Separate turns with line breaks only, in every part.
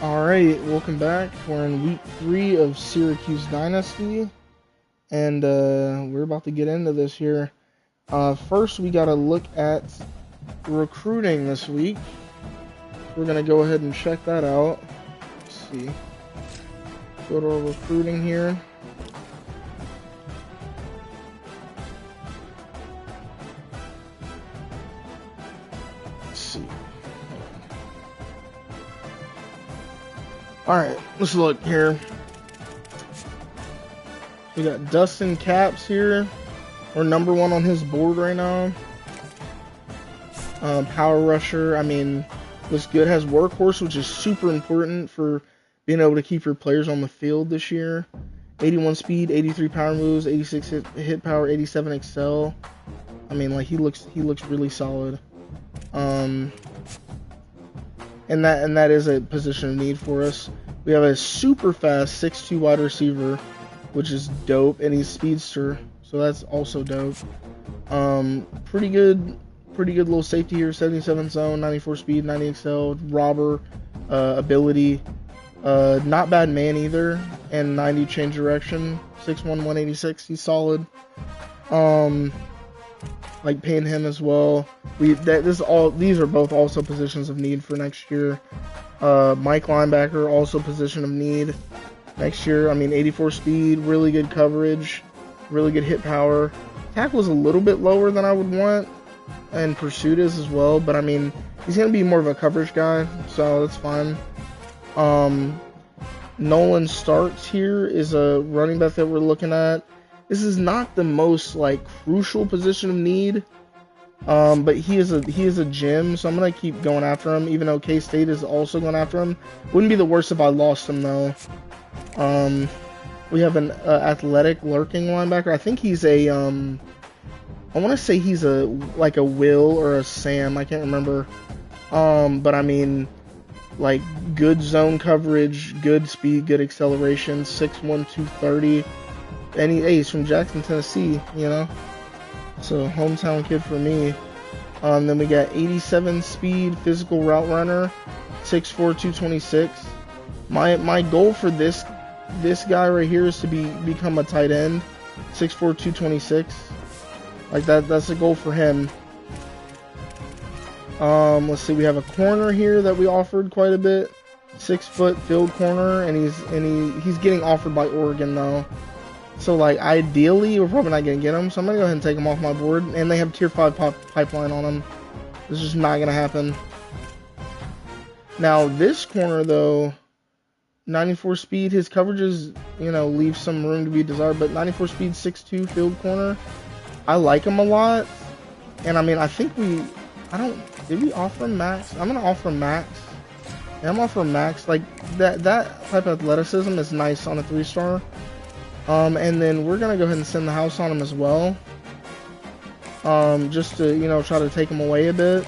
Alright, welcome back. We're in week 3 of Syracuse Dynasty, and we're about to get into this here. First, we gotta look at recruiting this week. We're gonna go ahead and check that out. Let's see. Go to our recruiting here. Let's see. Alright, let's look here. We got Dustin Caps here. We're number 1 on his board right now. Power rusher, I mean, looks good. Has workhorse, which is super important for being able to keep your players on the field this year. 81 speed, 83 power moves, 86 hit power, 87 excel. I mean, like, he looks really solid. And that is a position of need for us. We have a super fast 6'2" wide receiver, which is dope, and he's speedster, so that's also dope. Pretty good little safety here. 77 zone, 94 speed, 90 excel, robber ability. Not bad man either, and 90 change direction. 6'1", 186. He's solid. Like paying him as well. These are both also positions of need for next year. Mike linebacker, also position of need next year. I mean, 84 speed, really good coverage, really good hit power. Tackle's a little bit lower than I would want, and pursuit is as well. But I mean, he's gonna be more of a coverage guy, so that's fine. Nolan Starks here is a running back that we're looking at. This is not the most like crucial position of need, but he is a gem, so I'm gonna keep going after him. Even though K-State is also going after him, wouldn't be the worst if I lost him though. We have an athletic lurking linebacker. I think he's a I want to say he's a Will or a Sam. I can't remember. But I mean, like good zone coverage, good speed, good acceleration. 6'1", 230. And he's from Jackson, Tennessee, you know, so hometown kid for me. Then we got 87 speed, physical route runner, 6'4", 226. My goal for this guy right here is to become a tight end, 6'4", 226. Like that's a goal for him. Let's see, we have a corner here that we offered quite a bit, 6-foot field corner, and he's getting offered by Oregon though. So, like, ideally, we're probably not going to get him, so I'm going to go ahead and take him off my board. And they have Tier 5 pipeline on him. This is just not going to happen. Now, this corner, though, 94 speed, his coverages, you know, leave some room to be desired, but 94 speed, 6'2", field corner, I like him a lot. And, I mean, I think did we offer him max? I'm going to offer him max. Yeah, I'm offering max. Like, that type of athleticism is nice on a 3-star. And then we're going to go ahead and send the house on him as well. Just to, you know, try to take him away a bit.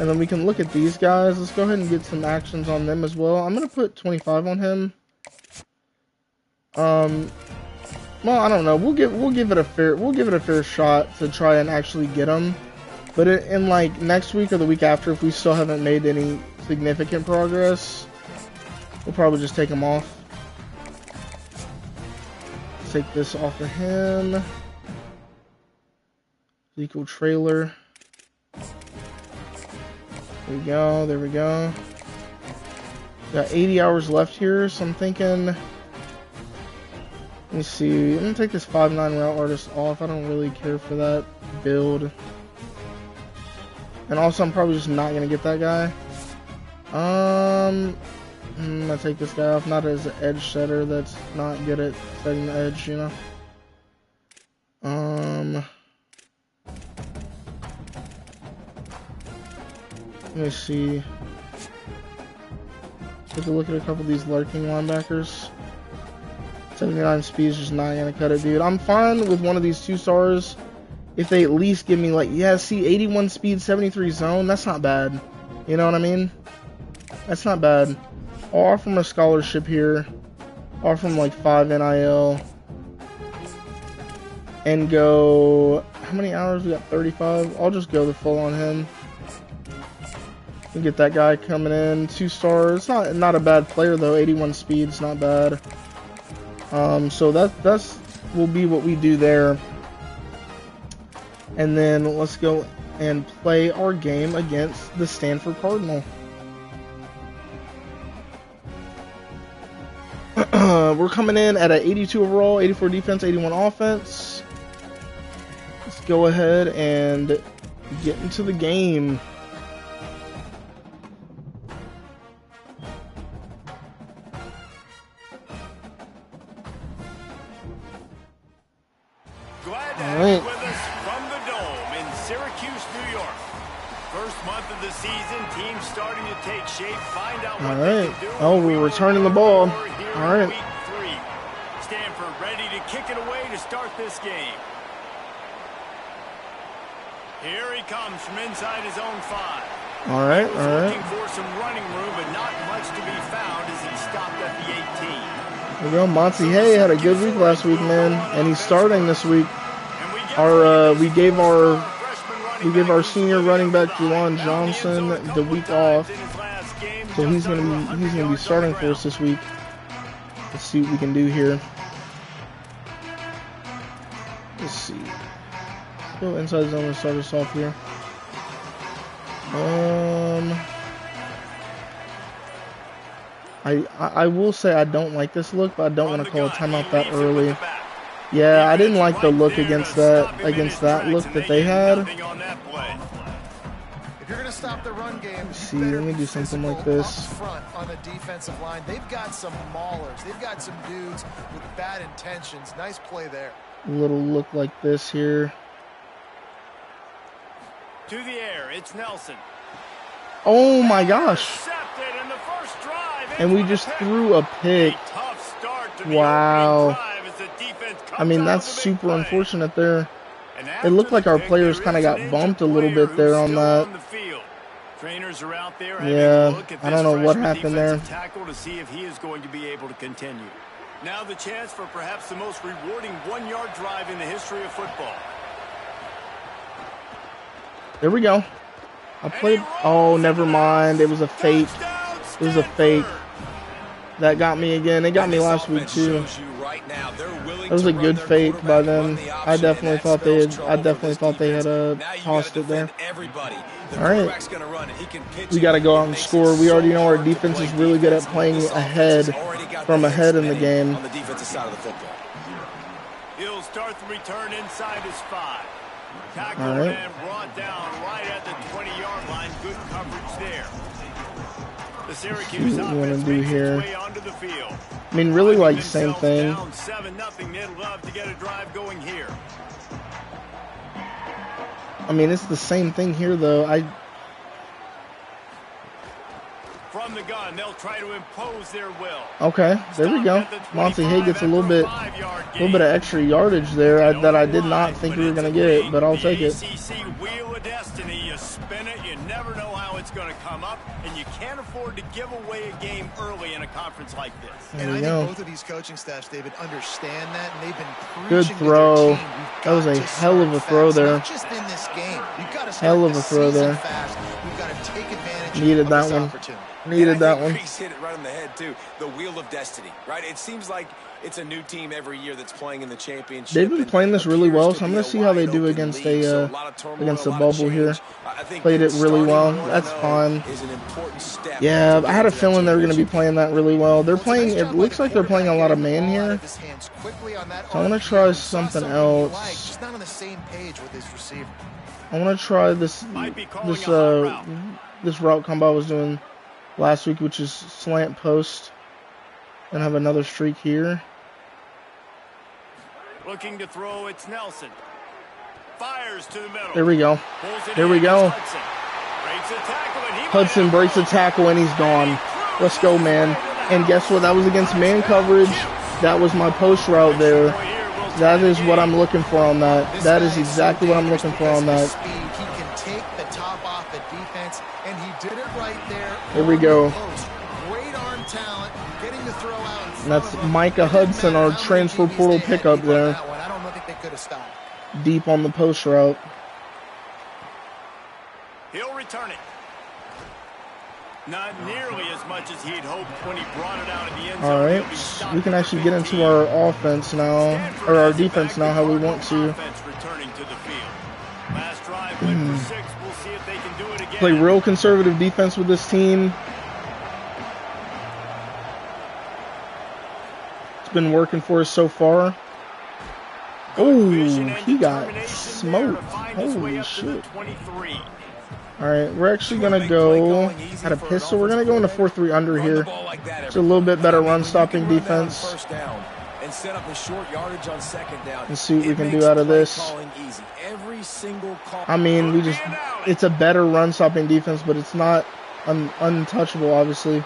And then we can look at these guys. Let's go ahead and get some actions on them as well. I'm going to put 25 on him. Well, I don't know. We'll give it a fair shot to try and actually get him. But in like next week or the week after, if we still haven't made any significant progress, we'll probably just take him off. Take this off of him. Equal trailer. There we go. There we go. Got 80 hours left here, so I'm thinking. Let me see. I'm gonna take this 5'9" route artist off. I don't really care for that build. And also, I'm probably just not gonna get that guy. I'm gonna take this guy off, not as an edge setter that's not good at setting the edge, you know. Let me see. Take a look at a couple of these lurking linebackers. 79 speed is just not gonna cut it, dude. I'm fine with one of these 2-stars if they at least give me, like, yeah, see, 81 speed, 73 zone. That's not bad. You know what I mean? That's not bad. I'll offer him a scholarship here. Offer him like 5 NIL. And go, how many hours? We got 35. I'll just go the full on him. You get that guy coming in, 2 stars. Not a bad player though. 81 speed's not bad. So that's will be what we do there. And then let's go and play our game against the Stanford Cardinal. We're coming in at an 82 overall, 84 defense, 81 offense. Let's go ahead and get into the game.
Glad to have you with us from the Dome in Syracuse, New York. First month of the season, teams starting to take shape, find out what they can do.
Oh, we're returning the ball. All right.
Week 3. Stanford ready to kick it away to start this game. Here he comes from inside his own 5.
All right,
Looking for some running room, but not much to be found as he stopped at the 18.
There we go. Monty Hay had a good week last week, man, and he's starting this week. We gave our senior running back Juwan Johnson the week off, so he's gonna be starting for us this week. Let's see what we can do here. Let's see. Go inside zone and start us off here. I will say I don't like this look, but I don't want to call a timeout that early. Yeah, I didn't like the look against that look that they had.
If you're going to stop the run game,
Let's see, let me do something like this.
Up front on the defensive line, they've got some maulers. They've got some dudes with bad intentions. Nice play there.
A little look like this here.
To the air, it's Nelson.
Oh my gosh. And we just threw a pick. Wow. I mean, that's super unfortunate there. It looked like our players kind of got bumped a little bit there on that. Yeah, I don't know what happened there.
To see if he is going to be able to continue. Now the chance for perhaps the most rewarding 1-yard drive in the history of football.
There we go. I played. Oh, never mind. It was a fake. It was a fake. That got me again. It got me last week too. It was a good fake by them. I definitely thought they had tossed it there. All right. We got to go out and score. We already know our defense is really good at playing ahead in the game.
He'll start the return inside his 5. Tackle and brought down right at the 20-yard line. Good coverage there. The Syracuse offense makes its way onto the field.
I mean, really, like, same thing.
Down 7-0. They'd love to get a drive going here.
I mean, it's the same thing here, though.
From the gun, they'll try to impose their will.
Okay, there we go. Monty Hay gets a little bit of extra yardage there that I did not think we were going to get, but I'll take it.
Wheel of destiny, you spin it, you never know how it's going to come up, and you can't afford to give away a game early in a conference like this.
And I think both of these coaching staffs, David, understand that, and they've been
Good
preaching
throw.
to their team.
That was a hell of a throw there.
Not just in this game. You've got to
hell of a throw there.
Fast. You've got to take advantage
Needed
of
that
this
one.
opportunity.
Needed that one.
He's hit it right on the head, too. The wheel of destiny, right? It seems like it's a new team every year that's playing in the championship.
They've been playing this really well, so I'm going to see how they do against the bubble here. Played it really well. That's fine. Yeah, I had a feeling they were going to be playing that really well. They're playing. It looks like they're playing a lot of man here. So I want to try something else. I want to try this route combo I was doing last week, which is slant post, and have another streak here.
Looking to throw, it's Nelson. Fires to the middle.
There we go. There we go. Hudson breaks a tackle and he's gone. Let's go, man. And guess what? That was against man coverage. That was my post route there. That is what I'm looking for on that. That is exactly what I'm looking for on that.
And he did it right there.
Here we go.
Great arm talent, getting the throw out.
And that's Micah Hudson, our transfer portal pickup there.
I don't think they could have stopped.
Deep on the post route.
He'll return it. Not nearly as much as he'd hoped when he brought it out of the end zone.
All right, we can actually get into our offense now, or our defense now, how we want to.
Last drive went for 6. We'll see if they can do it again.
Play real conservative defense with this team. It's been working for us so far. Oh, he got smoked. Holy shit. All right, we're actually going to go at a pistol. We're going to go into 4-3 under here. It's a little bit better run-stopping defense. Let's see what we can do out of this. I mean, it's a better run-stopping defense, but it's not untouchable, obviously.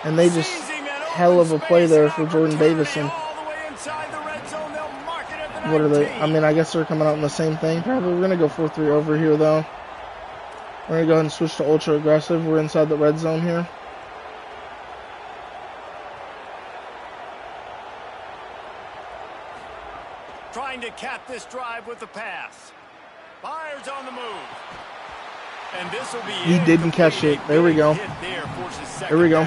And they just, hell of a play there for Jordan Davison. What are they? I mean, I guess they're coming out in the same thing. Probably we're going to go 4-3 over here, though. We're going to go ahead and switch to ultra aggressive. We're inside the red zone here.
Trying to cap this drive with the pass. Fires on the move. And this will be
He didn't catch it. There we go. There we go.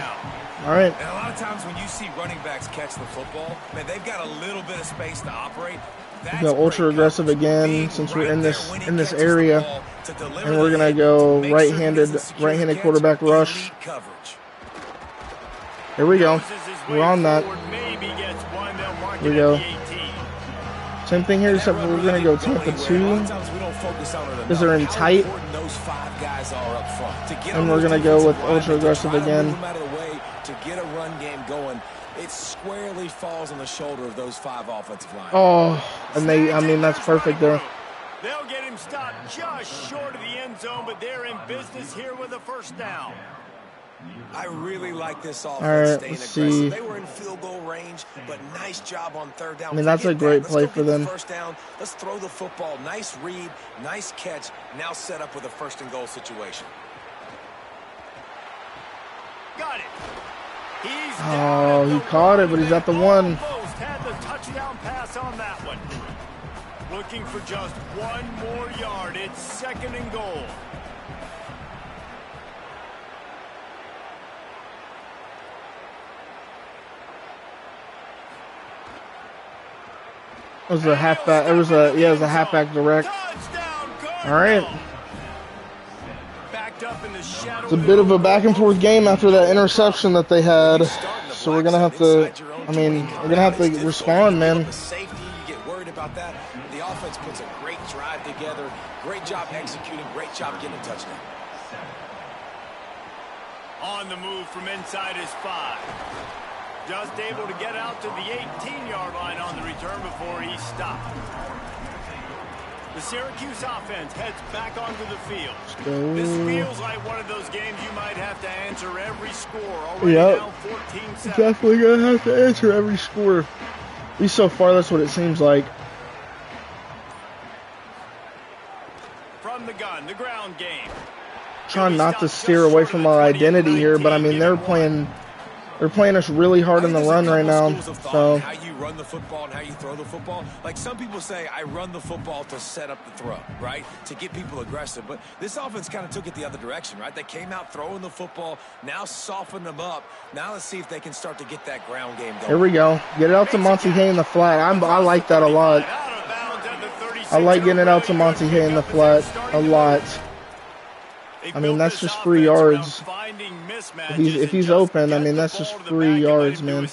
All right.
And a lot of times when you see running backs catch the football, man, they've got a little bit of space to operate.
We go ultra aggressive again since we're in this area, and we're gonna go right-handed quarterback rush. Here we go. We're on that. Here we go. Same thing here, except we're gonna go Tampa 2 because they're in tight, and we're gonna go with ultra aggressive again.
To get a run game going, it squarely falls on the shoulder of those 5 offensive linemen.
Oh, and I mean, that's perfect there.
They'll get him stopped just short of the end zone, but they're in business here with a first down.
I really like this offense.
All right,
staying
let's
aggressive.
see.
They were in field goal range, but nice job on 3rd down.
I mean, that's a great play for them.
First down. Let's throw the football. Nice read, nice catch. Now set up with a 1st and goal situation.
Got it.
Oh, he caught it, but he's at the 1.
Had the touchdown pass on that one. Looking for just 1 more yard. It's 2nd and goal.
It was a halfback. It was a halfback direct. All right. It's a bit of a back and forth game after that interception that they had. So we're gonna have to. I mean, we're gonna have to respond, man.
Safety, you get worried about that. The offense puts a great drive together. Great job executing. Great job getting a touchdown.
On the move from inside his 5. Just able to get out to the 18-yard line on the return before he stopped. The Syracuse offense heads back onto the field. This feels like one of those games you might have to answer every score. Already down 14-7.
Definitely gonna have to answer every score. At least so far, that's what it seems like.
From the gun, the ground game.
Trying not to steer away from our identity here, but I mean they're playing us really hard in the run right now. So
how you run the football and how you throw the football. Like some people say, I run the football to set up the throw, right? To get people aggressive. But this offense kind of took it the other direction, right? They came out throwing the football, now soften them up. Now let's see if they can start to get that ground game going.
Here we go. Get it out to Monty Hay in the flat. I like that a lot. I like getting it out to Monty Hay in the flat a lot. I mean, that's just 3 yards. If he's open, I mean, that's just 3 yards, man.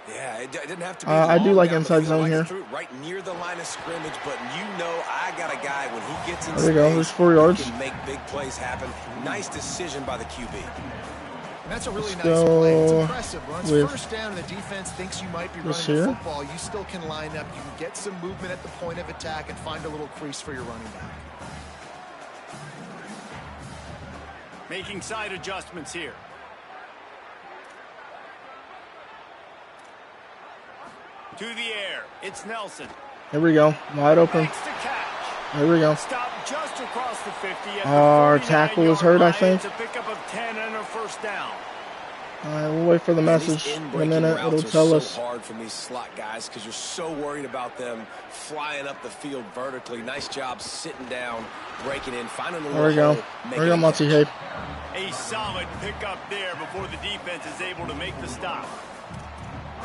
Yeah, it didn't have to be
I do like inside zone here.
Right near the line of scrimmage, but you know I got a guy when he gets in
there we go. There's 4 yards.
He can make big plays happen. Nice decision by the QB.
And that's a really nice play. It's impressive. When it's first down and the defense thinks you might be running the football, you still can line up. You can get some movement at the point of attack and find a little crease for your running back.
Making side adjustments here. To the air. It's Nelson.
Here we go. Wide open. Here we go.
Stop just across the 50.
Our tackle is hurt, I think.
It's a pickup of 10 and a first down.
Alright, we'll wait for the message in a minute. It'll tell us.
So hard from these slot guys because you're so worried about them flying up the field vertically. Nice job sitting down, breaking in, finding a little
There we go. There we go, Monty. Hey.
A solid pickup there before the defense is able to make the stop.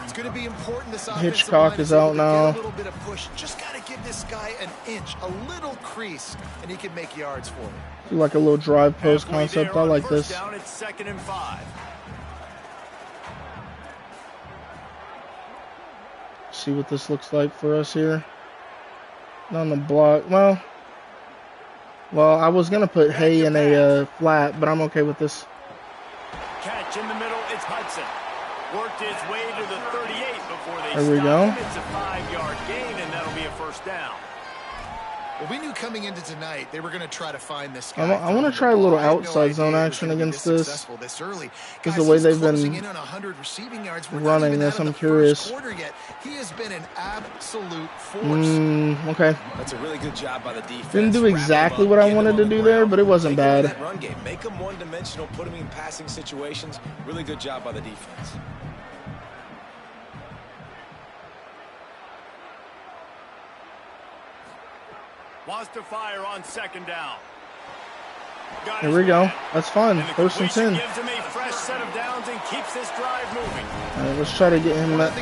It's going to be important this offensive
Hitchcock is out now.
A little bit of push. Just got to give this guy an inch, a little crease, and he can make yards for him.
Do like a little drive post concept. I like this.
Down, it's 2nd and 5.
See what this looks like for us here. On the block. Well, I was gonna put Hay in a flat, but I'm okay with this.
Catch in the middle. It's Hudson. Worked his way to the 38 before they
there we go.
him. It's a 5-yard gain, and that'll be a first down.
Well, we knew coming into tonight they were going to try to find this guy.
I want to try a little outside zone action against this. Because the way they've been running this, I'm curious.
He has been an absolute force.
Okay.
That's a really good job by the defense.
Didn't do exactly what I wanted to do there, but it wasn't bad.
Run game. Make them one-dimensional, put them in passing situations. Really good job by the defense.
Wants to fire on 2nd down.
Here we go. That's fun. 1st and 10.
Gives him a fresh set of downs and keeps this drive moving.
All right, let's try to get him that.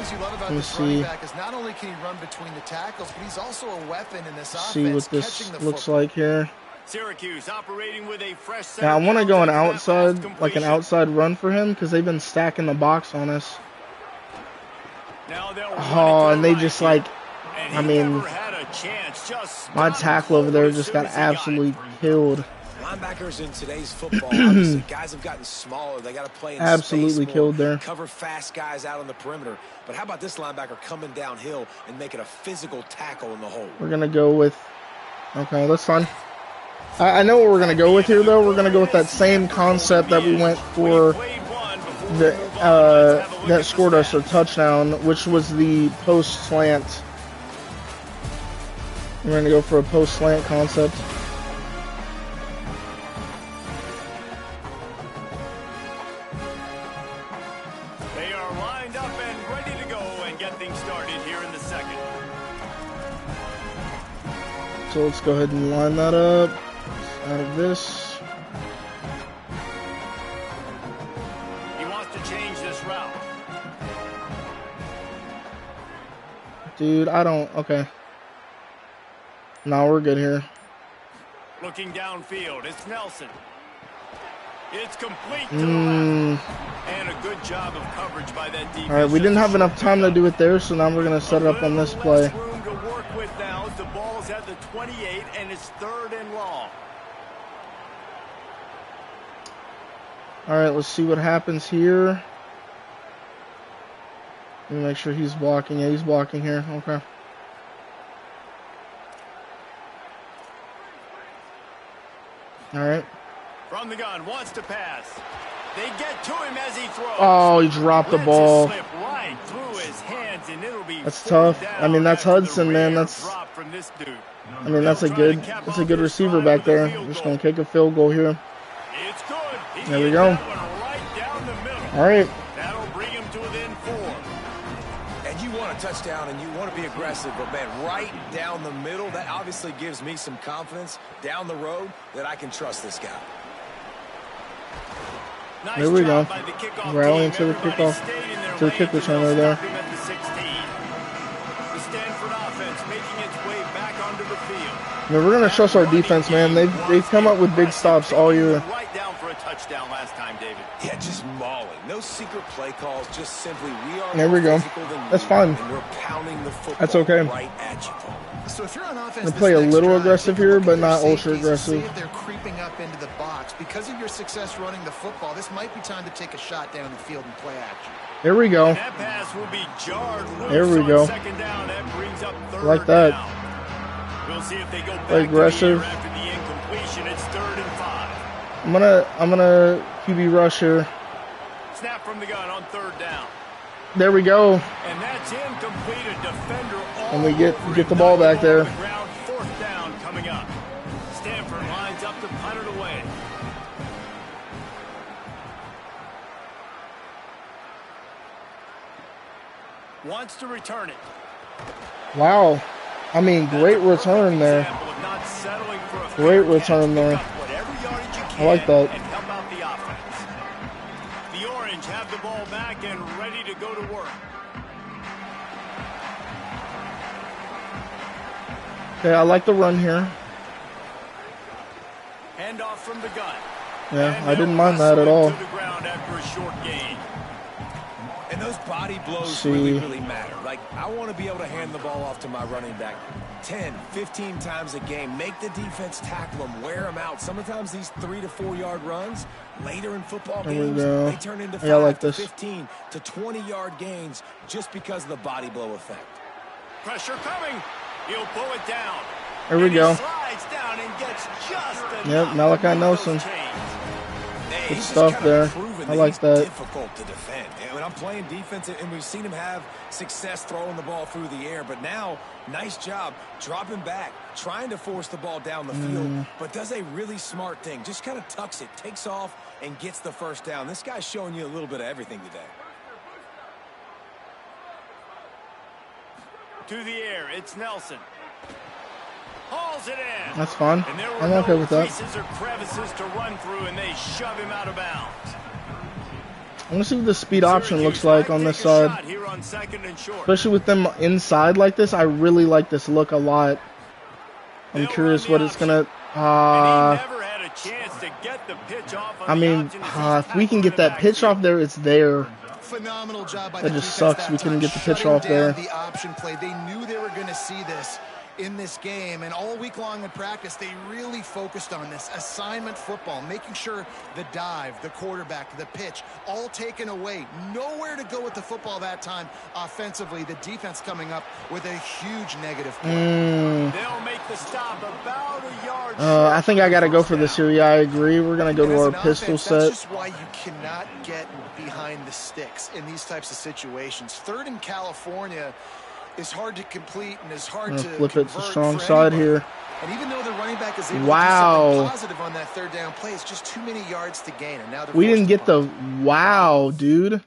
Let me see. Is not only can he run between the tackles, but he's also a weapon in this offense.
See what this looks like here.
Syracuse operating with a fresh set.
Now I want to go an outside, like an outside run for him, because they've been stacking the box on us. Oh, and they just like, I mean, my tackle over there just got absolutely killed.
Linebackers in today's football, obviously, guys have gotten smaller. They got to play in
absolutely
space
killed
more,
there.
cover fast guys out on the perimeter. But how about this linebacker coming downhill and making a physical tackle in the hole?
We're gonna go with. Okay, that's fine. I know what we're gonna go with here, though. We're gonna go with that same concept that we went for the that scored us a touchdown, which was the post slant. We're going to go for a post slant concept.
They are lined up and ready to go and get things started here in the 2nd.
So let's go ahead and line that up. Out of this.
He wants to change this route.
Dude, I don't. Okay. No, we're good here.
Looking downfield, it's Nelson. It's complete to the left. And a good job of coverage by that defense.
All right, we didn't have enough time to do it there, so now we're going to set it up on this play.
Room to work with now. The ball's at the 28, and it's 3rd and long.
All right, let's see what happens here. Let me make sure he's blocking. Yeah, he's blocking here. Okay. All right.
From the gun, wants to pass. They get to him as he throws.
Oh, he dropped the ball.
Right through his hands, and it'll be
that's tough. I mean, that's Hudson, man. That's. I mean, that's a good receiver back there. Just gonna kick a field goal here.
It's good.
There we go.
Right down the middle.
All right.
That'll bring him to within 4.
And you want a touchdown, and you want to be aggressive, but man, right down the middle, that obviously gives me some confidence down the road that I can trust this guy.
Nice
there we go.
The
rallying to the kickoff, to the kick returner there.
The Stanford offense making its way back onto the field.
I mean, we're gonna trust our defense, man. They've come up with big stops all year.
Right down for a touchdown last time, David.
Yeah, just mauling. No secret play calls. Just simply we are.
There we go. That's fine.
And we're pounding the football.
That's okay.
Right at you.
So if you're on offense,
they play a little aggressive here, but not ultra aggressive.
See if they're creeping up into the box. Because of your success running the football, this might be time to take a shot down the field and play action.
There we go.
That pass will be jarred loose.
There we go.
Second down, that brings up 3rd
like that.
Down. We'll see if they go back
play aggressive.
To the after the incompletion. It's 3rd and 5.
I'm gonna QB rush here.
Snap from the gun on 3rd down.
There we go.
And that's incomplete. A defender all
and we get the ball back there.
4th down coming up. Stanford lines up to punt it away. Wants to return it.
Wow. I mean, great return there. Great return there. I like that.
And help out the offense. The Orange have the ball back and ready to go to work.
Okay, I like the run here.
Hand off from the gun.
Yeah, I didn't mind that at all.
To the ground after a short gain.
And those body blows really matter. Like, I want to be able to hand the ball off to my running back 10, 15 times a game. Make the defense tackle them, wear them out. Sometimes these 3 to 4 yard runs later in football games, they turn into 5 to 15 to 20-yard gains just because of the body blow effect.
Pressure coming. He'll pull it down.
There we go.
Slides down and gets just
yep, Malachi Nelson. Good stuff there. I like that.
Difficult to defend. And when I'm playing defense, and we've seen him have success throwing the ball through the air, but now, nice job dropping back, trying to force the ball down the field, but does a really smart thing. Just kind of tucks it, takes off, and gets the first down. This guy's showing you a little bit of everything today.
To the air, it's Nelson. Hauls it in.
That's fun. I'm okay with that.
Or crevices to run through, and they shove him out of bounds.
I want to see what the speed option looks like on this side. Especially with them inside like this, I really like this look a lot. I'm curious what it's going to... I mean, if we can get that pitch off there, it's there.
Phenomenal job by
that just sucks. We couldn't get the pitch off there.
The option play. They knew they were going to see this in this game, and all week long in practice, they really focused on this assignment football, making sure the dive, the quarterback, the pitch, all taken away. Nowhere to go with the football that time offensively. The defense coming up with a huge negative play.
They'll make the stop about a yard.
I think I got to go for this here. Yeah, I agree. We're going to go to our pistol set.
That's just why you cannot get behind the sticks in these types of situations. Third in California is hard to complete and is hard to
flip it to strong side here.
And even though the running back is able to do something positive on that third down play, it's just too many yards to gain. And now
we didn't get the dude.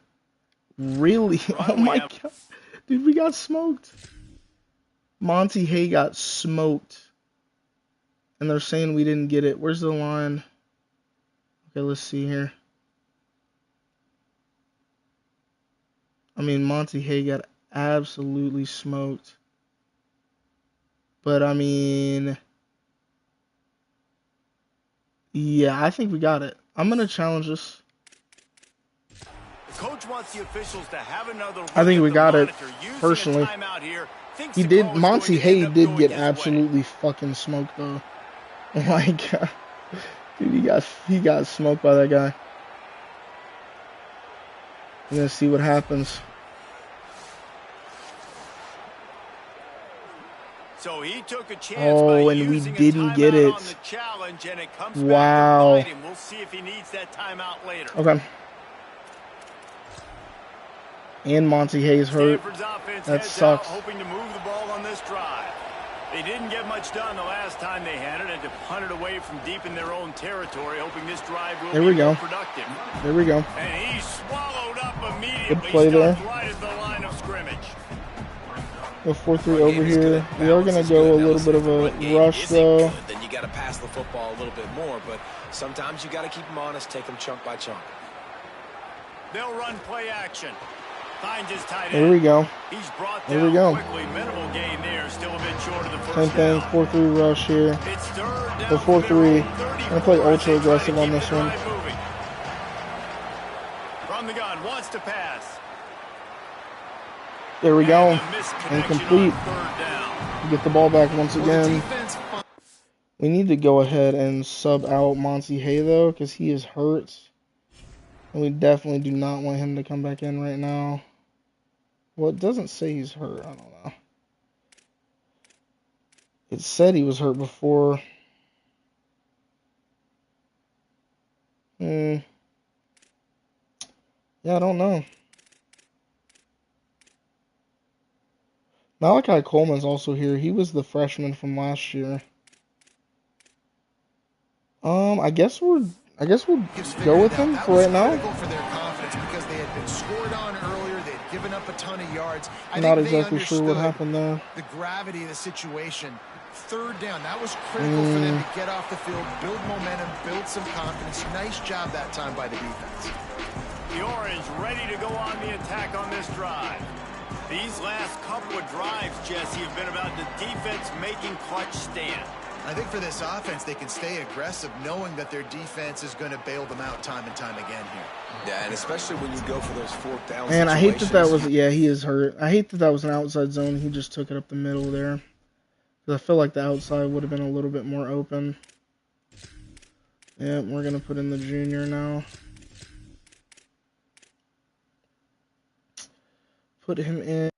Really? Oh my god. Dude, we got smoked. Monty Hay got smoked. And they're saying we didn't get it. Where's the line? Okay, let's see here. I mean, Monty Hay got absolutely smoked. But, I mean... yeah, I think we got it. I'm going to challenge this.
The coach wants the officials to have another.
I think we got it, personally. He did... Monty Hay did get absolutely fucking smoked, though. Like, dude, he got smoked by that guy. We're going to see what happens.
So he took a chance
and we didn't get it. Wow.
We'll see if he needs that timeout later.
Okay. And Monty Hayes hurt. That sucks.
Hoping to move the ball on this drive. They didn't get much done the last time they had it, and to punt it away from deep in their own territory, hoping this drive will be more productive.
There we go.
And he swallowed up immediately.
Good play there.
Right at the line of scrimmage.
Go 4-3 over here. We are going to go a little bit of a rush, though.
Then you got to pass the football a little bit more, but sometimes you got to keep them honest, take them chunk by chunk.
They'll run play action. Finds his tight end.
There we go.
He's brought
there we go.
Quickly. Minimal gain there, still a bit short of the first
Same thing, 4-3 rush here.
It's third down.
Go 4-3. I'm going to play ultra aggressive on this one.
From the gun, wants to pass.
There we go. Incomplete. Get the ball back once again. We need to go ahead and sub out Monty Hay, though, because he is hurt. And we definitely do not want him to come back in right now. Well, it doesn't say he's hurt. I don't know. It said he was hurt before. Yeah, I don't know. Malachi Coleman's also here. He was the freshman from last year. I guess we'll go with him for right now.
It's because they had been scored on earlier. They had given up a ton of yards. I
Not
think
exactly sure what happened there.
The gravity of the situation. Third down, that was critical for them to get off the field, build momentum, build some confidence. Nice job that time by the defense.
The Orange ready to go on the attack on this drive. These last couple of drives, Jesse, have been about the defense making clutch stands.
I think for this offense, they can stay aggressive knowing that their defense is going to bail them out time and time again here.
Yeah, and especially when you go for those fourth down
Man, I hate that was,
situations.
yeah, he is hurt. I hate that was an outside zone. He just took it up the middle there. I feel like the outside would have been a little bit more open. Yeah, we're going to put in the junior now. Put him in.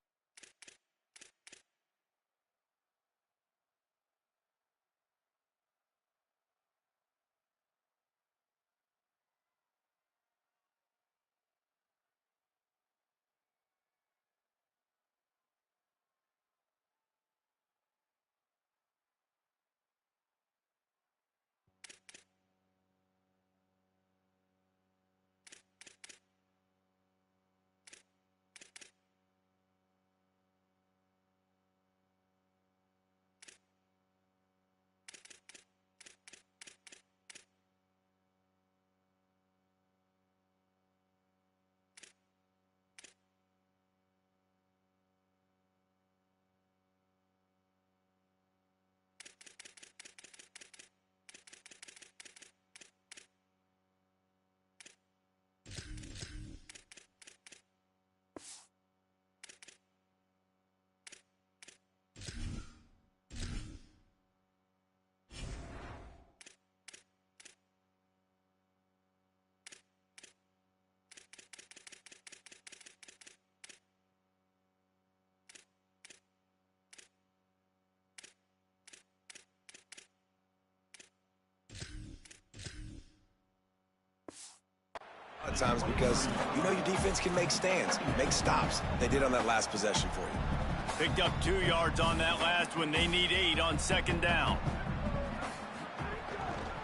At times because you know your defense can make stands, make stops. They did on that last possession for you.
Picked up 2 yards on that last one. They need 8 on second down.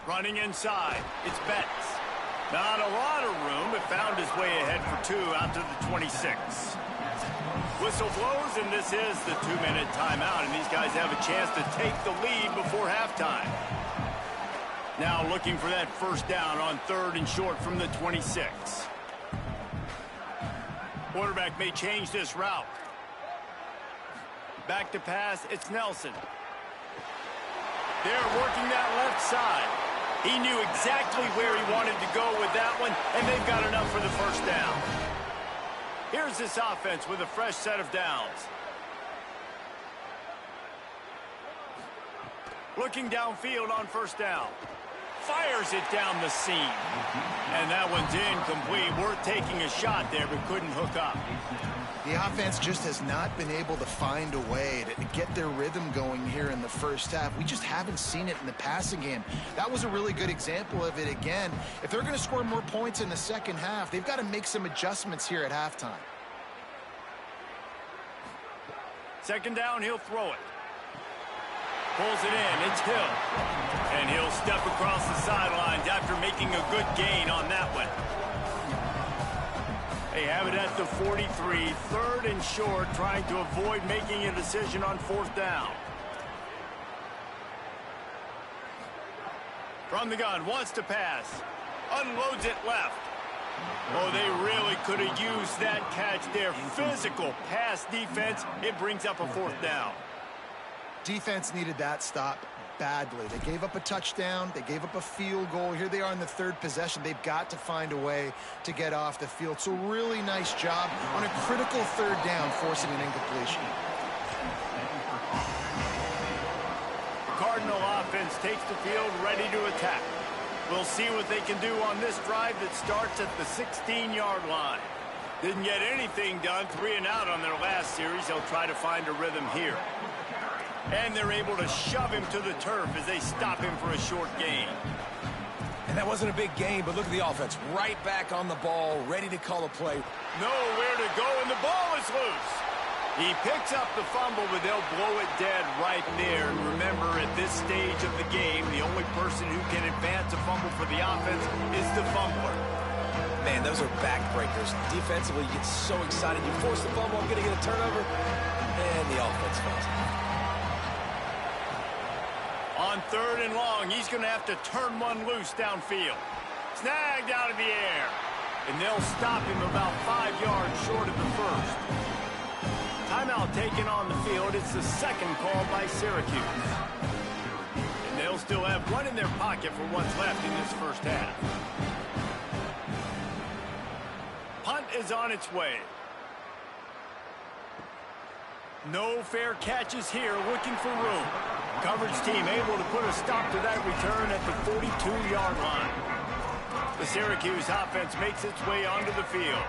Running inside, it's Betts. Not a lot of room, but found his way ahead for 2 out to the 26. Whistle blows, and this is the 2-minute timeout, and these guys have a chance to take the lead before halftime. Now looking for that first down on 3rd and short from the 26. Quarterback may change this route. Back to pass, it's Nelson. They're working that left side. He knew exactly where he wanted to go with that one, and they've got enough for the first down. Here's this offense with a fresh set of downs. Looking downfield on first down. Fires it down the seam. And that one's incomplete. Worth taking a shot there, but couldn't hook up.
The offense just has not been able to find a way to get their rhythm going here in the first half. We just haven't seen it in the passing game. That was a really good example of it again. If they're going to score more points in the second half, they've got to make some adjustments here at halftime.
Second down, he'll throw it. Pulls it in, it's Hill. And he'll step across the sidelines after making a good gain on that one. They have it at the 43, 3rd and short, trying to avoid making a decision on 4th down. From the gun, wants to pass. Unloads it left. Oh, they really could have used that catch there. Physical pass defense. It brings up a 4th down.
Defense needed that stop badly. They gave up a touchdown. They gave up a field goal. Here they are in the 3rd possession. They've got to find a way to get off the field. So really nice job on a critical 3rd down, forcing an incompletion.
The Cardinal offense takes the field ready to attack. We'll see what they can do on this drive that starts at the 16-yard line. Didn't get anything done, 3 and out on their last series. They'll try to find a rhythm here. And they're able to shove him to the turf as they stop him for a short gain.
And that wasn't a big gain, but look at the offense. Right back on the ball, ready to call a play.
Nowhere to go, and the ball is loose. He picks up the fumble, but they'll blow it dead right there. And remember, at this stage of the game, the only person who can advance a fumble for the offense is the fumbler.
Man, those are backbreakers. Defensively, you get so excited. You force the fumble, I'm going to get a turnover, and the offense falls out.
On 3rd and long, he's going to have to turn one loose downfield. Snagged out of the air. And they'll stop him about 5 yards short of the first. Timeout taken on the field. It's the second call by Syracuse. And they'll still have one in their pocket for what's left in this first half. Punt is on its way. No fair catches here, looking for room. Coverage team able to put a stop to that return at the 42-yard line. The Syracuse offense makes its way onto the field.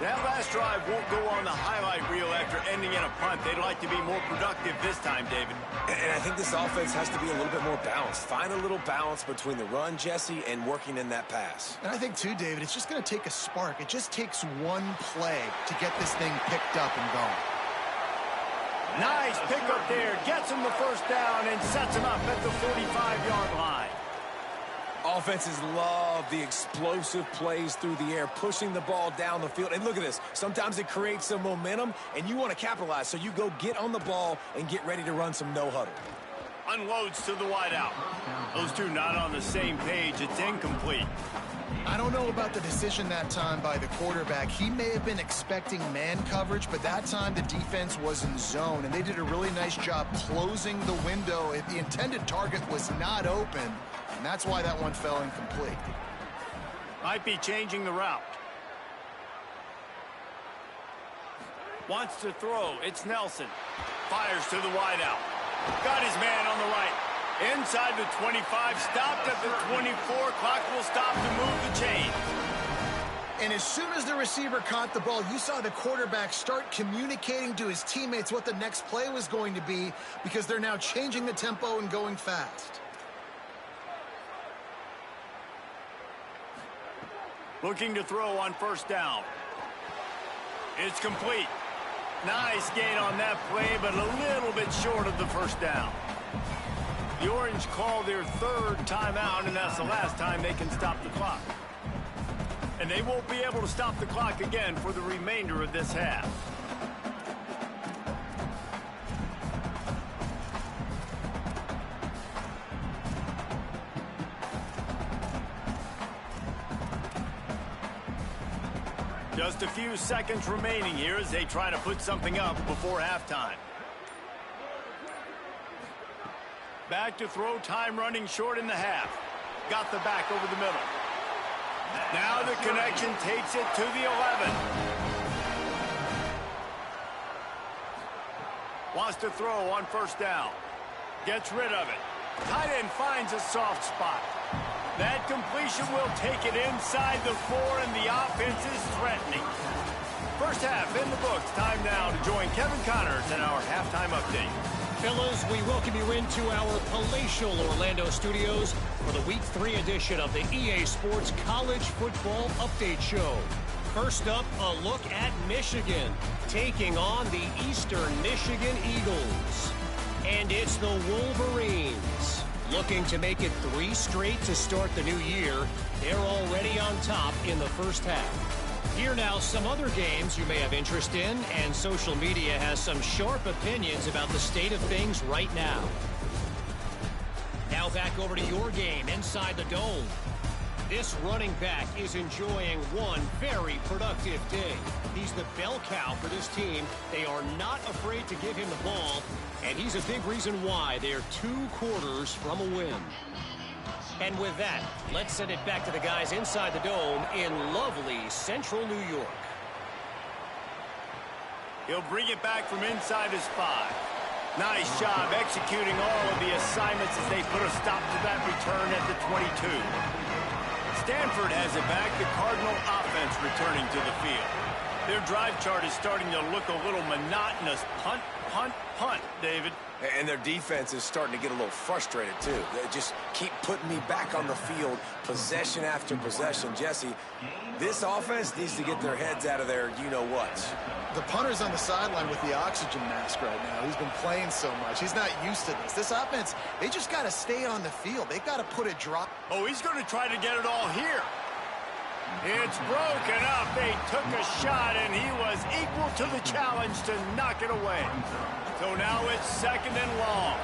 That last drive won't go on the highlight reel after ending in a punt. They'd like to be more productive this time, David.
And I think this offense has to be a little bit more balanced. Find a little balance between the run, Jesse, and working in that pass.
And I think, too, David, it's just going to take a spark. It just takes one play to get this thing picked up and going.
Nice pickup there. Gets him the first down and sets him up at the 45-yard line.
Offenses love the explosive plays through the air, pushing the ball down the field. And look at this. Sometimes it creates some momentum, and you want to capitalize. So you go get on the ball and get ready to run some no-huddle.
Unloads to the wideout. Those two not on the same page. It's incomplete.
I don't know about the decision that time by the quarterback. He may have been expecting man coverage, but that time the defense was in zone, and they did a really nice job closing the window. If the intended target was not open, and that's why that one fell incomplete.
Might be changing the route. Wants to throw. It's Nelson. Fires to the wideout. Got his man on the right. Inside the 25, stopped at the 24. Clock will stop to move the chains.
And as soon as the receiver caught the ball, you saw the quarterback start communicating to his teammates what the next play was going to be, because they're now changing the tempo and going fast.
Looking to throw on first down. It's complete. Nice gain on that play, but a little bit short of the first down. The Orange call their 3rd timeout, and that's the last time they can stop the clock. And they won't be able to stop the clock again for the remainder of this half. Just a few seconds remaining here as they try to put something up before halftime. Back to throw, time running short in the half. Got the back over the middle. Now the connection takes it to the 11. Wants to throw on first down. Gets rid of it. Tight end finds a soft spot. That completion will take it inside the 4, and the offense is threatening. First half in the books. Time now to join Kevin Connors in our halftime update.
Fellas, we welcome you into our palatial Orlando studios for the Week 3 edition of the EA Sports College Football Update Show. First up, a look at Michigan, taking on the Eastern Michigan Eagles. And it's the Wolverines, looking to make it 3 straight to start the new year. They're already on top in the first half. Here now, some other games you may have interest in, and social media has some sharp opinions about the state of things right now. Now back over to your game inside the Dome. This running back is enjoying one very productive day. He's the bell cow for this team. They are not afraid to give him the ball, and he's a big reason why they're 2 quarters from a win. And with that, let's send it back to the guys inside the Dome in lovely central New York.
He'll bring it back from inside his 5. Nice job executing all of the assignments as they put a stop to that return at the 22. Stanford has it back, the Cardinal offense returning to the field. Their drive chart is starting to look a little monotonous. Punt, punt, punt, David.
And their defense is starting to get a little frustrated, too. They just keep putting me back on the field, possession after possession. Jesse, this offense needs to get their heads out of their you-know-whats.
The punter's on the sideline with the oxygen mask right now. He's been playing so much. He's not used to this. This offense, they just got to stay on the field. They've got to put a drop.
Oh, he's going to try to get it all here. It's broken up. They took a shot, and he was equal to the challenge to knock it away. So now it's 2nd and long.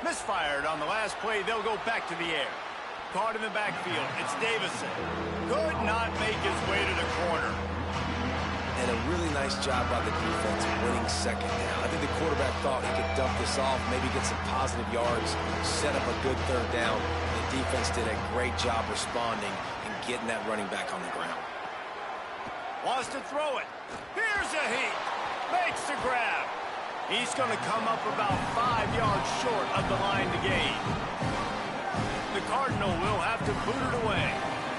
Misfired on the last play. They'll go back to the air. Caught in the backfield. It's Davison. Could not make his way to the corner.
And a really nice job by the defense winning 2nd down. I think the quarterback thought he could dump this off, maybe get some positive yards, set up a good 3rd down. The defense did a great job responding and getting that running back on the ground.
Wants to throw it. Here's a heat. Makes the grab. He's going to come up about 5 yards short of the line to gain. The Cardinal will have to boot it away.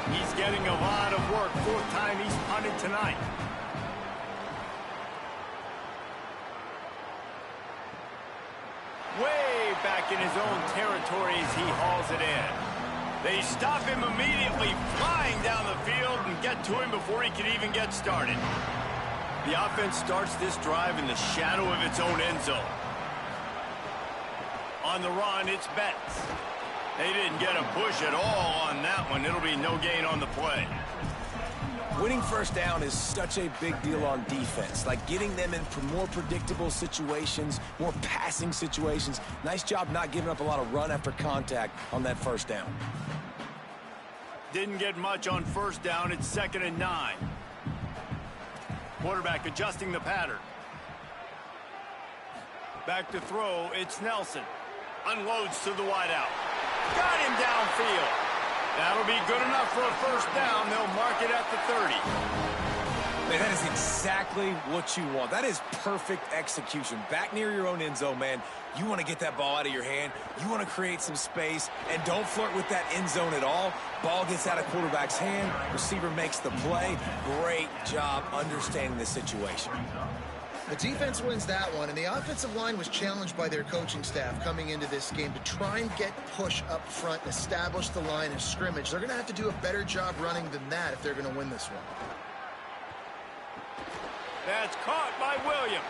He's getting a lot of work. 4th time he's punted tonight. Way back in his own territory as he hauls it in. They stop him immediately, flying down the field and get to him before he can even get started. The offense starts this drive in the shadow of its own end zone. On the run, it's Betts. They didn't get a push at all on that one. It'll be no gain on the play.
Winning 1st down is such a big deal on defense, like getting them in more predictable situations, more passing situations. Nice job not giving up a lot of run after contact on that 1st down.
Didn't get much on 1st down. It's 2nd and 9. Quarterback adjusting the pattern. Back to throw. It's Nelson. Unloads to the wideout. Got him downfield. That'll be good enough for a 1st down. They'll mark it at the 30.
Man, that is exactly what you want. That is perfect execution. Back near your own end zone, man. You want to get that ball out of your hand. You want to create some space, and don't flirt with that end zone at all. Ball gets out of quarterback's hand. Receiver makes the play. Great job understanding the situation.
The defense wins that one, and the offensive line was challenged by their coaching staff coming into this game to try and get push up front and establish the line of scrimmage. They're going to have to do a better job running than that if they're going to win this one.
That's caught by Williams.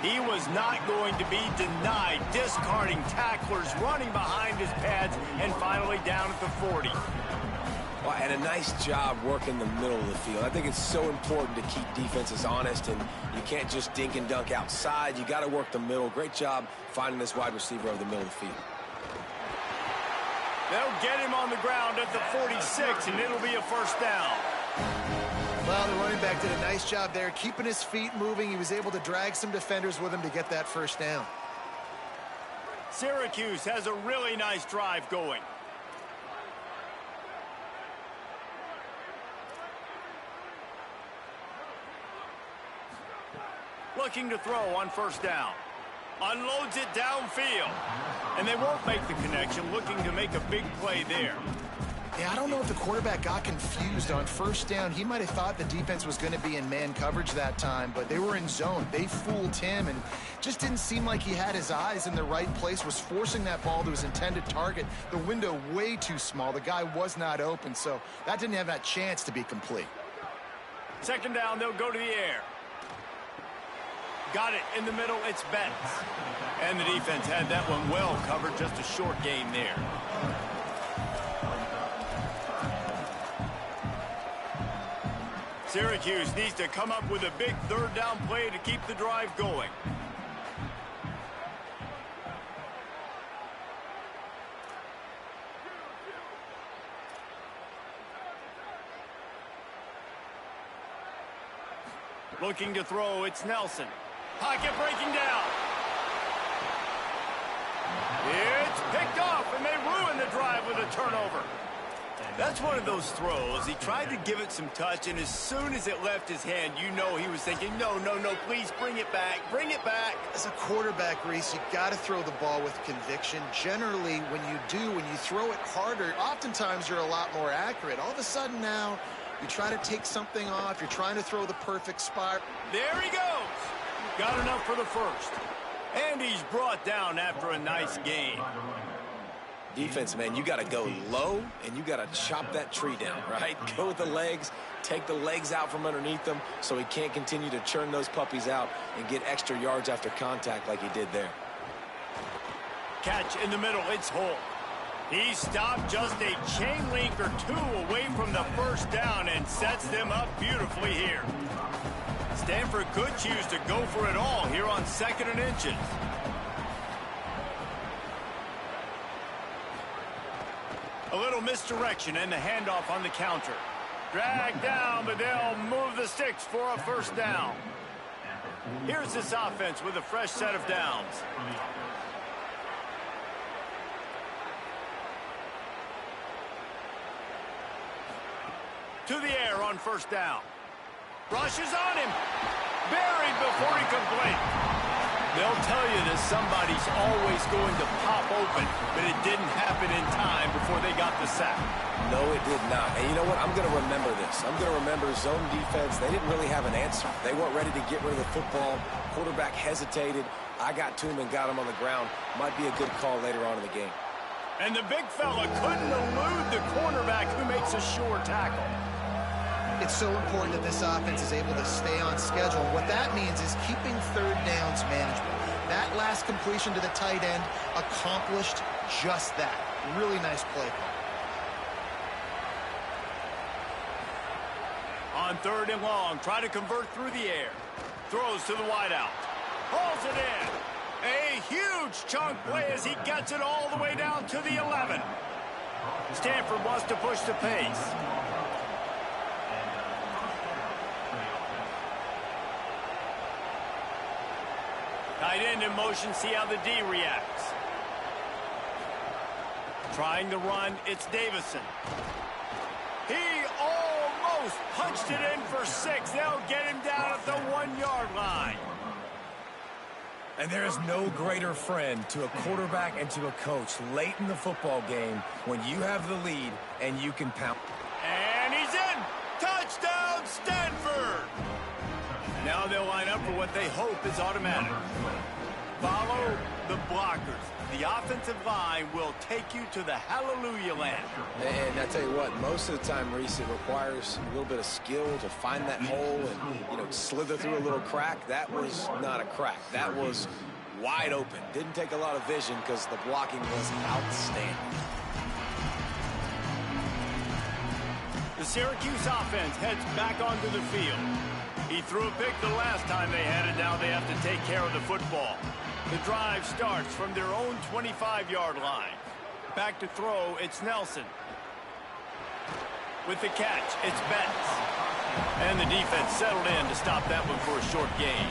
He was not going to be denied, discarding tacklers, running behind his pads, and finally down at the 40.
Well, and a nice job working the middle of the field. I think it's so important to keep defenses honest, and you can't just dink and dunk outside. You got to work the middle. Great job finding this wide receiver over the middle of the field.
They'll get him on the ground at the 46, and it'll be a 1st down.
Well, the running back did a nice job there, keeping his feet moving. He was able to drag some defenders with him to get that 1st down.
Syracuse has a really nice drive going. Looking to throw on 1st down. Unloads it downfield. And they won't make the connection, looking to make a big play there.
Yeah, I don't know if the quarterback got confused on 1st down. He might have thought the defense was going to be in man coverage that time, but they were in zone. They fooled him and just didn't seem like he had his eyes in the right place, was forcing that ball to his intended target. The window way too small. The guy was not open, so that didn't have that chance to be complete.
2nd down, they'll go to the air. Got it in the middle, it's Betts. And the defense had that one well covered, just a short game there. Syracuse needs to come up with a big 3rd down play to keep the drive going. Looking to throw, it's Nelson. Pocket breaking down. It's picked off, and they ruin the drive with a turnover. That's one of those throws. He tried to give it some touch, and as soon as it left his hand, you know he was thinking, no, please bring it back, bring it back.
As a quarterback, Reese, you got to throw the ball with conviction. Generally, when you throw it harder, oftentimes you're a lot more accurate. All of a sudden now, you try to take something off. You're trying to throw the perfect spot.
There he goes. Got enough for the 1st. And he's brought down after a nice game.
Defense, man, you got to go low, and you got to chop that tree down, right? Go with the legs, take the legs out from underneath them so he can't continue to churn those puppies out and get extra yards after contact like he did there.
Catch in the middle, it's Holt. He stopped just a chain link or two away from the first down and sets them up beautifully here. Stanford could choose to go for it all here on 2nd and inches. A little misdirection and the handoff on the counter. Dragged down, but they'll move the sticks for a first down. Here's this offense with a fresh set of downs. To the air on first down. Rushes on him. Buried before he could blink. They'll tell you that somebody's always going to pop open, but it didn't happen in time before they got the sack.
No, it did not. And you know what? I'm going to remember this. I'm going to remember zone defense. They didn't really have an answer. They weren't ready to get rid of the football. Quarterback hesitated. I got to him and got him on the ground. Might be a good call later on in the game.
And the big fella couldn't elude the cornerback who makes a sure tackle.
It's so important that this offense is able to stay on schedule. What that means is keeping third downs manageable. That last completion to the tight end accomplished just that. Really nice play call.
On 3rd and long, try to convert through the air. Throws to the wideout. Hauls it in. A huge chunk play as he gets it all the way down to the 11. Stanford wants to push the pace. Tight end in motion, see how the D reacts. Trying to run, it's Davison. He almost punched it in for 6. They'll get him down at the 1-yard line.
And there is no greater friend to a quarterback and to a coach late in the football game when you have the lead and you can pound.
And he's in. Touchdown, Stanford. Now they'll line up for what they hope is automatic. Follow the blockers. The offensive line will take you to the hallelujah land.
And I tell you what, most of the time, Reese, it requires a little bit of skill to find that hole and, slither through a little crack. That was not a crack. That was wide open. Didn't take a lot of vision because the blocking was outstanding.
The Syracuse offense heads back onto the field. He threw a pick the last time they had it. Now they have to take care of the football. The drive starts from their own 25-yard line. Back to throw, it's Nelson. With the catch, it's Betts. And the defense settled in to stop that one for a short gain.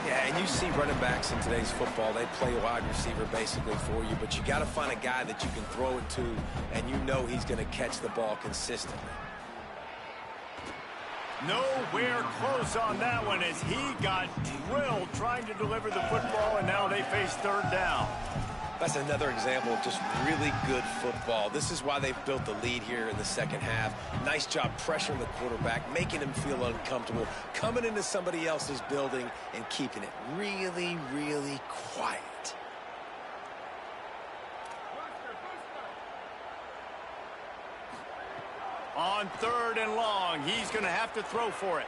Yeah, and you see running backs in today's football, they play wide receiver basically for you, but you got to find a guy that you can throw it to, and you know he's going to catch the ball consistently.
Nowhere close on that one as he got drilled trying to deliver the football, and now they face 3rd down.
That's another example of just really good football. This is why they've built the lead here in the second half. Nice job pressuring the quarterback, making him feel uncomfortable, coming into somebody else's building and keeping it really, really quiet.
On 3rd and long, he's going to have to throw for it.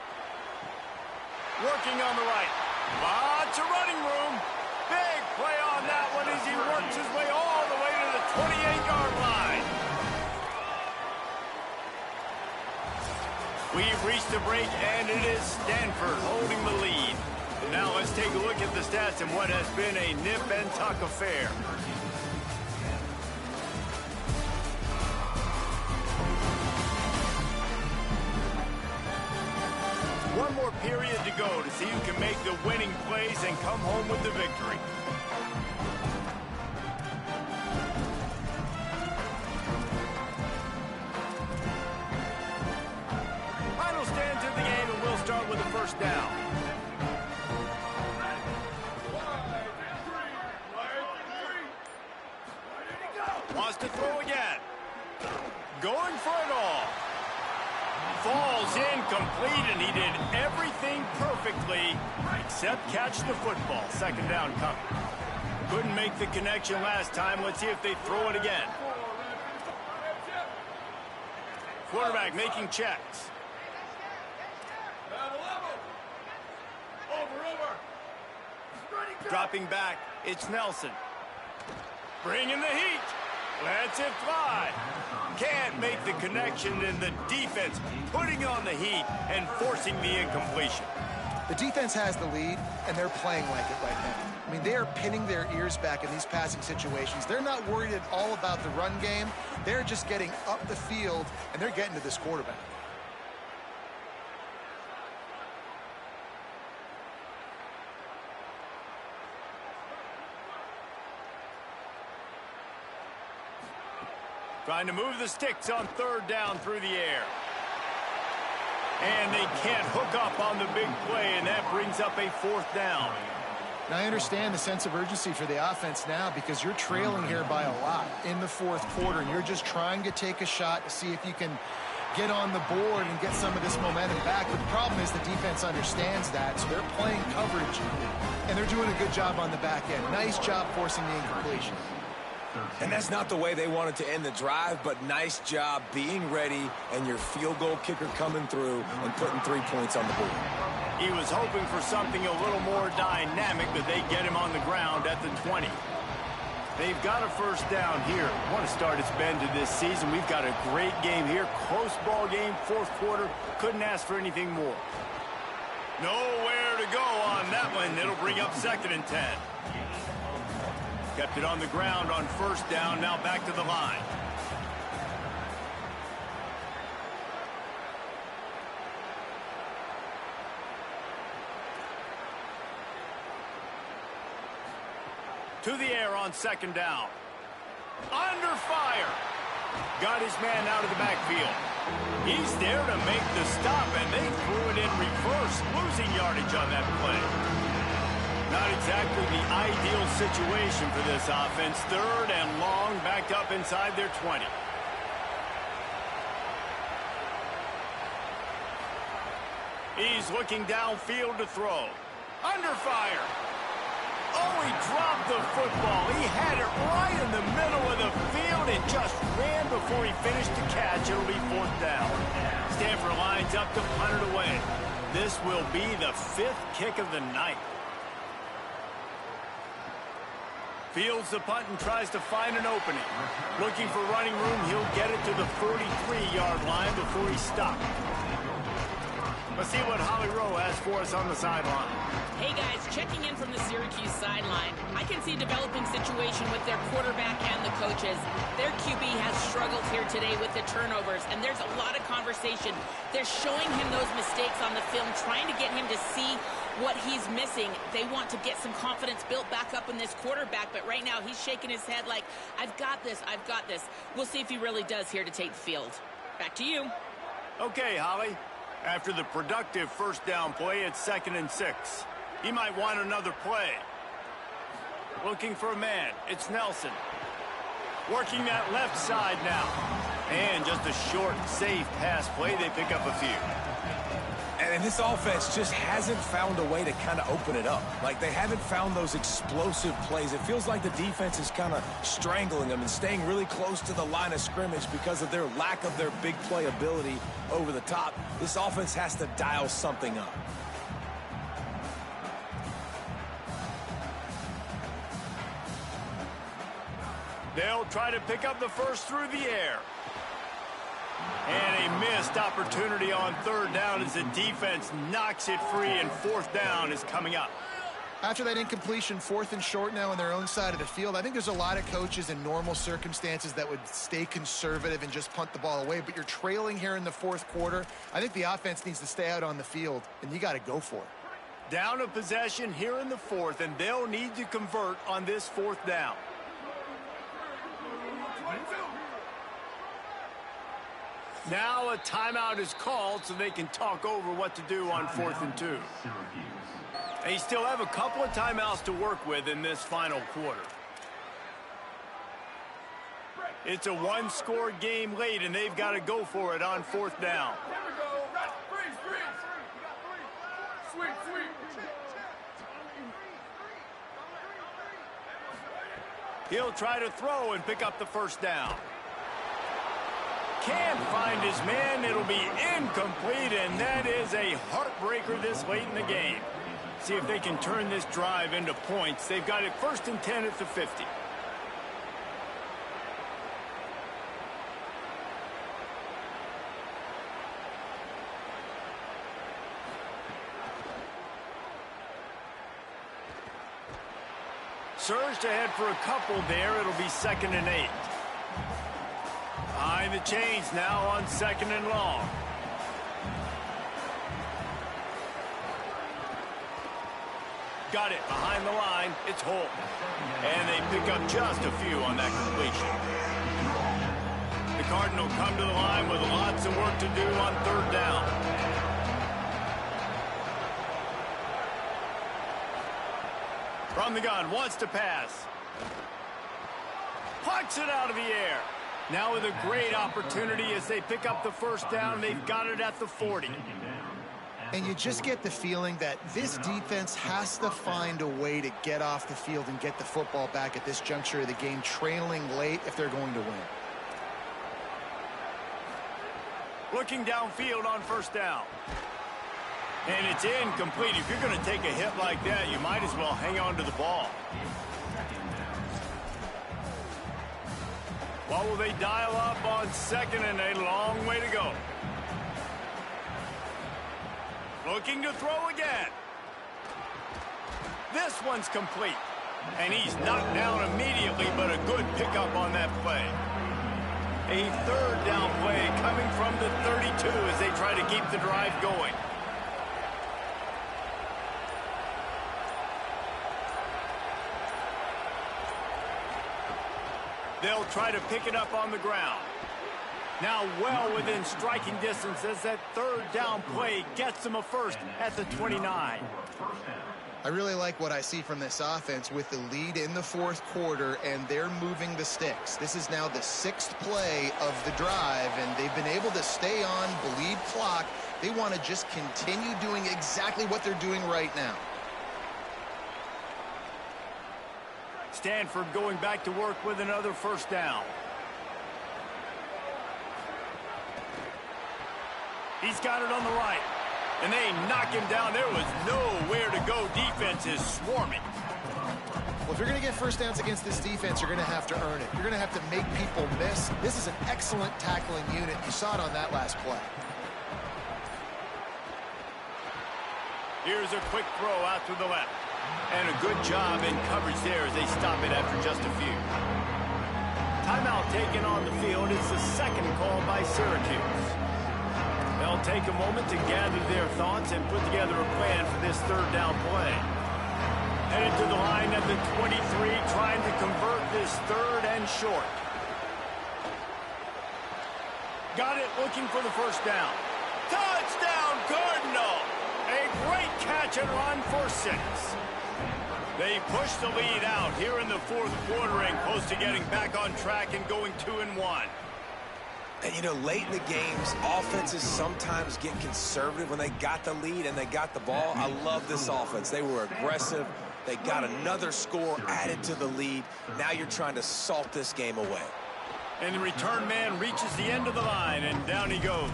Working on the right. Lots of running room. Big play on that one as he works his way all the way to the 28-yard line. We've reached the break, and it is Stanford holding the lead. Now let's take a look at the stats in what has been a nip-and-tuck affair. One more period to go to see who can make the winning plays and come home with the victory. Final stands of the game, and we'll start with the first down. Wants to throw again. Going for it all. Falls incomplete, and he did everything perfectly except catch the football. 2nd down coming. Couldn't make the connection last time. Let's see if they throw it again. Quarterback making checks. Dropping back, it's Nelson. Bringing the heat. Lets it fly. Can't make the connection, and the defense putting on the heat and forcing the incompletion.
The defense has the lead, and they're playing like it right now. I mean, they are pinning their ears back in these passing situations. They're not worried at all about the run game. They're just getting up the field, and they're getting to this quarterback.
Trying to move the sticks on third down through the air. And they can't hook up on the big play, and that brings up a fourth down.
Now, I understand the sense of urgency for the offense now because you're trailing here by a lot in the fourth quarter, and you're just trying to take a shot to see if you can get on the board and get some of this momentum back. But the problem is the defense understands that, so they're playing coverage, and they're doing a good job on the back end. Nice job forcing the incompletion.
And that's not the way they wanted to end the drive, but nice job being ready and your field goal kicker coming through and putting 3 points on the board.
He was hoping for something a little more dynamic, but they get him on the ground at the 20. They've got a first down here. Want to start its bend to this season. We've got a great game here. Close ball game, fourth quarter. Couldn't ask for anything more. Nowhere to go on that one. It'll bring up 2nd and 10. Kept it on the ground on first down, now back to the line. To the air on 2nd down. Under fire. Got his man out of the backfield. He's there to make the stop, and they threw it in reverse, losing yardage on that play. Not exactly the ideal situation for this offense. 3rd and long, backed up inside their 20. He's looking downfield to throw. Under fire. Oh, he dropped the football. He had it right in the middle of the field and just ran before he finished the catch. It'll be 4th down. Stanford lines up to punt it away. This will be the 5th kick of the night. Fields the punt and tries to find an opening. Looking for running room, he'll get it to the 43-yard line before he's stopped. Let's see what Holly Rowe has for us on the sideline.
Hey guys, checking in from the Syracuse sideline. I can see a developing situation with their quarterback and the coaches. Their QB has struggled here today with the turnovers, and there's a lot of conversation. They're showing him those mistakes on the film, trying to get him to see what he's missing. They want to get some confidence built back up in this quarterback, but right now he's shaking his head like, I've got this, I've got this. We'll see if he really does here to take the field. Back to you.
Okay, Holly. After the productive first down play, it's 2nd and 6. He might want another play. Looking for a man. It's Nelson. Working that left side now. And just a short, safe pass play. They pick up a few.
And this offense just hasn't found a way to kind of open it up. Like, they haven't found those explosive plays. It feels like the defense is kind of strangling them and staying really close to the line of scrimmage because of their lack of their big play ability over the top. This offense has to dial something up.
They'll try to pick up the first through the air. And a missed opportunity on 3rd down as the defense knocks it free, and 4th down is coming up.
After that incompletion, 4th and short now on their own side of the field, I think there's a lot of coaches in normal circumstances that would stay conservative and just punt the ball away. But you're trailing here in the 4th quarter. I think the offense needs to stay out on the field, and you got to go for it.
Down a possession here in the 4th, and they'll need to convert on this 4th down. Now a timeout is called so they can talk over what to do on 4th and 2. They still have a couple of timeouts to work with in this final quarter. It's a one-score game late, and they've got to go for it on 4th down. He'll try to throw and pick up the first down. Can't find his man. It'll be incomplete, and that is a heartbreaker this late in the game. See if they can turn this drive into points. They've got it 1st and 10 at the 50. surge to head for a couple there. It'll be 2nd and 8. Behind the chains now on 2nd and long. Got it behind the line. It's Holt. And they pick up just a few on that completion. The Cardinals come to the line with lots of work to do on 3rd down. From the gun, wants to pass. Pucks it out of the air. Now with a great opportunity as they pick up the 1st down. They've got it at the 40.
And you just get the feeling that this defense has to find a way to get off the field and get the football back at this juncture of the game, trailing late if they're going to win.
Looking downfield on 1st down. And it's incomplete. If you're going to take a hit like that, you might as well hang on to the ball. What will they dial up on 2nd and 8? Long way to go. Looking to throw again. This one's complete. And he's knocked down immediately, but a good pickup on that play. A 3rd down play coming from the 32 as they try to keep the drive going. They'll try to pick it up on the ground. Now well within striking distance as that 3rd down play gets them a 1st at the 29.
I really like what I see from this offense with the lead in the 4th quarter, and they're moving the sticks. This is now the 6th play of the drive, and they've been able to stay on, bleed clock. They want to just continue doing exactly what they're doing right now.
Stanford going back to work with another 1st down. He's got it on the right. And they knock him down. There was nowhere to go. Defense is swarming.
Well, if you're going to get 1st downs against this defense, you're going to have to earn it. You're going to have to make people miss. This is an excellent tackling unit. You saw it on that last play.
Here's a quick throw out to the left. And a good job in coverage there as they stop it after just a few. Timeout taken on the field. It's the 2nd call by Syracuse. They'll take a moment to gather their thoughts and put together a plan for this 3rd down play. Headed to the line at the 23, trying to convert this 3rd and short. Got it, looking for the 1st down. Touchdown, Cardinal! A great catch and run for 6. They push the lead out here in the 4th quarter and close to getting back on track and going 2-1.
And, you know, late in the games, offenses sometimes get conservative when they got the lead and they got the ball. I love this offense. They were aggressive. They got another score added to the lead. Now you're trying to salt this game away.
And the return man reaches the end of the line, and down he goes.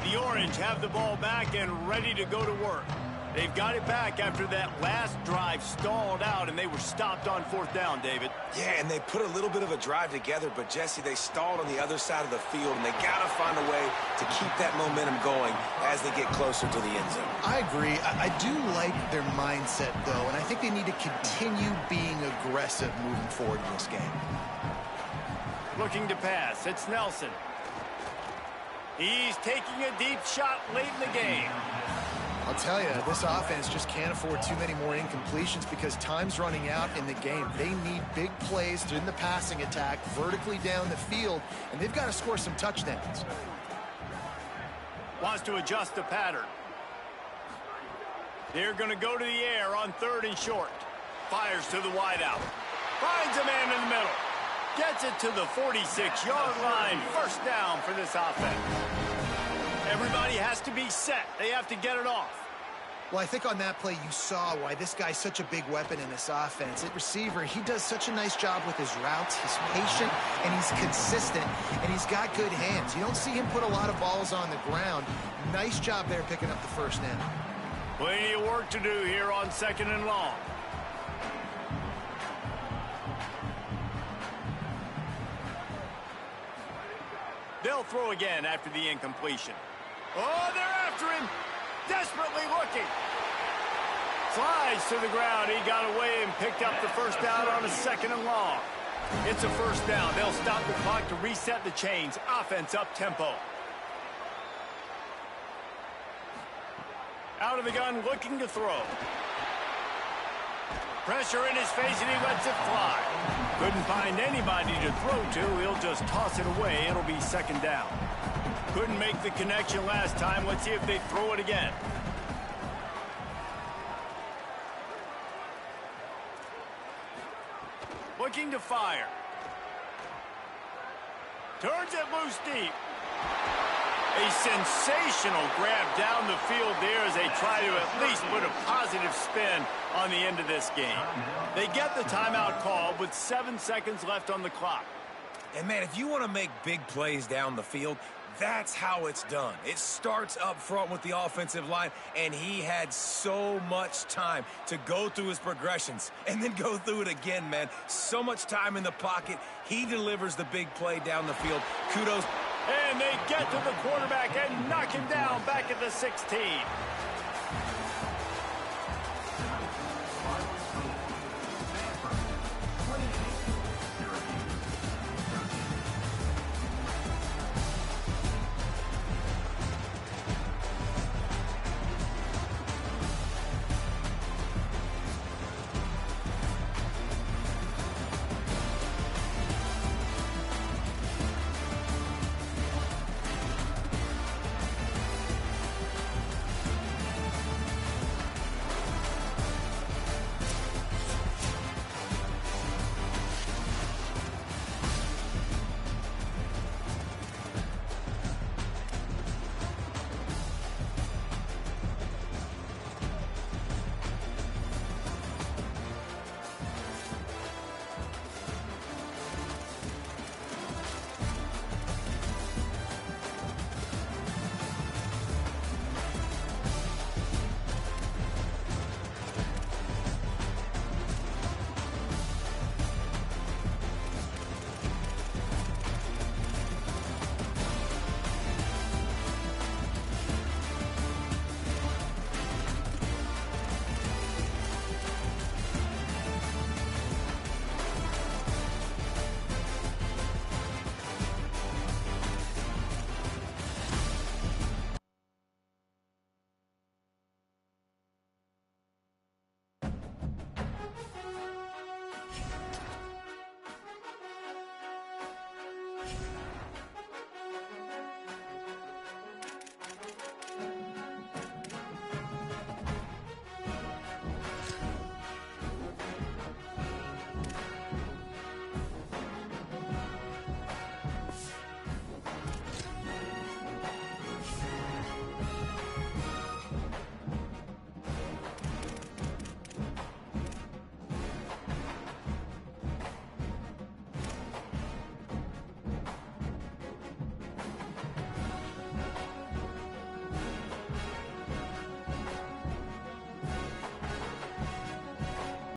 The Orange have the ball back and ready to go to work. They've got it back after that last drive stalled out, and they were stopped on 4th down, David.
Yeah, and they put a little bit of a drive together, but, Jesse, they stalled on the other side of the field, and they got to find a way to keep that momentum going as they get closer to the end zone.
I agree. I do like their mindset, though, and I think they need to continue being aggressive moving forward in this game.
Looking to pass. It's Nelson. He's taking a deep shot late in the game.
I'll tell you, this offense just can't afford too many more incompletions because time's running out in the game. They need big plays in the passing attack, vertically down the field, and they've got to score some touchdowns.
Wants to adjust the pattern. They're going to go to the air on 3rd and short. Fires to the wideout. Finds a man in the middle. Gets it to the 46-yard line. 1st down for this offense. Everybody has to be set. They have to get it off.
Well, I think on that play you saw why this guy's such a big weapon in this offense. At receiver, he does such a nice job with his routes. He's patient, and he's consistent, and he's got good hands. You don't see him put a lot of balls on the ground. Nice job there picking up the 1st down.
Plenty of work to do here on 2nd and long. They'll throw again after the incompletion. Oh, they're after him. Desperately looking. Flies to the ground. He got away and picked up the first down on a 2nd and long. It's a first down. They'll stop the clock to reset the chains. Offense up tempo. Out of the gun, looking to throw. Pressure in his face, and he lets it fly. Couldn't find anybody to throw to. He'll just toss it away. It'll be 2nd down. Couldn't make the connection last time. Let's see if they throw it again. Looking to fire. Turns it loose deep. A sensational grab down the field there as they try to at least put a positive spin on the end of this game. They get the timeout call with 7 seconds left on the clock.
And, man, if you want to make big plays down the field, that's how it's done. It starts up front with the offensive line, and he had so much time to go through his progressions and then go through it again, man. So much time in the pocket. He delivers the big play down the field. Kudos.
And they get to the quarterback and knock him down back at the 16.